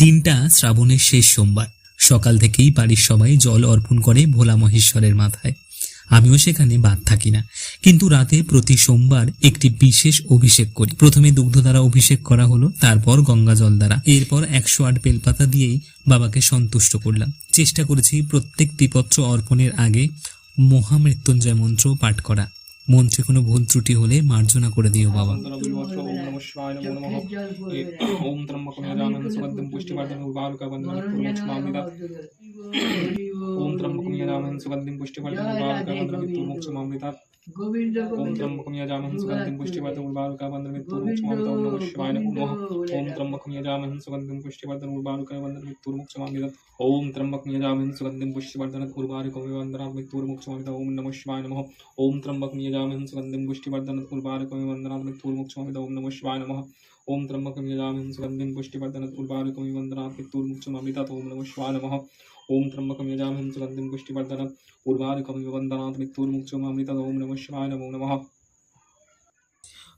দিনটা শ্রাবণের শেষ সোমবার। সকাল থেকেই বাড়ির সবাই জল অর্পণ করে ভোলা মহেশ্বরের মাথায়। আমিও সেখানে বাদ থাকি না, কিন্তু রাতে প্রতি সোমবার একটি বিশেষ অভিষেক করি। প্রথমে দুগ্ধ দ্বারা অভিষেক করা হলো, তারপর গঙ্গা জল দ্বারা, এরপর 108 বেলপাতা দিয়েই বাবাকে সন্তুষ্ট করলাম। চেষ্টা করেছি প্রত্যেক দ্বিপত্র অর্পণের আগে মহামৃত্যুঞ্জয় মন্ত্র পাঠ করা। মন্ত্রে কোনো ভুল ত্রুটি হলে মার্জনা করে দিও বাবা। ओम त्र्यंबकं यजामहे सुगन्धिं पुष्टिवर्धनं उर्वारुकवन्दनं मृत्युर्मोक्षमामृतात्। ओम त्र्यंबकं यजामहे सुगन्धिं पुष्टिवर्धनं उर्वारुकवन्दनं मृत्युर्मोक्षमामृतात्। ओम त्र्यंबकं यजामहे सुगन्धिं पुष्टिवर्धनं उर्वारुकवन्दनं मृत्युर्मोक्षमामृतात्। ओम नमः शिवाय नमो नमः। ओम त्र्यंबकं यजामहे सुगन्धिं पुष्टिवर्धनं उर्वारुकवन्दनं मृत्युर्मोक्षमामृतात्। ओम त्र्यंबकं यजामहे सुगन्धिं पुष्टिवर्धनं उर्वारुकवन्दनं मृत्युर्मोक्षमामृतात्। ओम नमः शिवाय नमः। ओम त्र्यंबकं यजामहे सुगन्धिं पुष्टिवर्धनं उर्वारुकवन्दनं मृत्युर्मोक्षमामृतात्। ओम नमः शिवाय नमः। ओम त्र्यंबकं यजामहे सुगन्धिं पुष्टिवर्धनं उर्वारुकवन्दनं मृत्युर्मोक्षमामृतात्। ओम नमः शिवाय नमः। ओम त्र्यंबकं यजामहे सुगन्धिं पुष्टिवर्धनं उर्वारुकवन्दनं मृत्युर्मोक्षमामृतात्। ओम नमः शिवाय नमो नमः।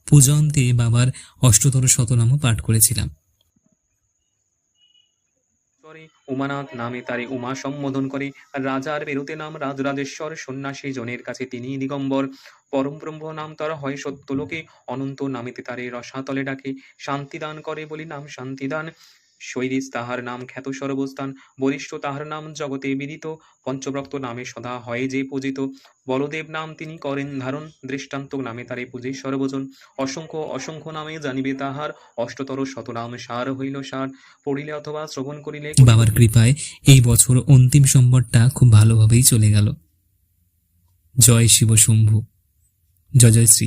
পূজা অন্তে বাবার অষ্টতর শতনামও পাঠ করেছিলাম। উমানাথ নামে তারে উমা সম্বোধন করে। রাজার বেরোতে নাম রাজরাজেশ্বর, সন্ন্যাসী জনের কাছে তিনি দিগম্বর। পরম ব্রহ্ম নাম তার হয় সত্যলোকে, অনন্ত নামেতে তারে রসাতলে ডাকে। শান্তিদান করে বলি নাম শান্তিদান, শৈরিস তাহার নাম খ্যাত সর্বস্থান। বরিষ্ঠ তাহার নাম জগতে বিদিত, পঞ্চব্রক্ত নামে সদা হয় যে পূজিত। বলদেব নাম তিনি করেন ধারণ, দৃষ্টান্ত নামে তারে পূজে সর্বজন। অসংখ্য অসংখ্য নামে জানিবে তাহার, অষ্টতর শতনাম সার হইল সার। পড়িলে অথবা শ্রবণ করিলে বাবার কৃপায় এই বছর অন্তিম সোমবারটা খুব ভালোভাবেই চলে গেল। জয় শিব শম্ভু, জয় জয় শ্রী।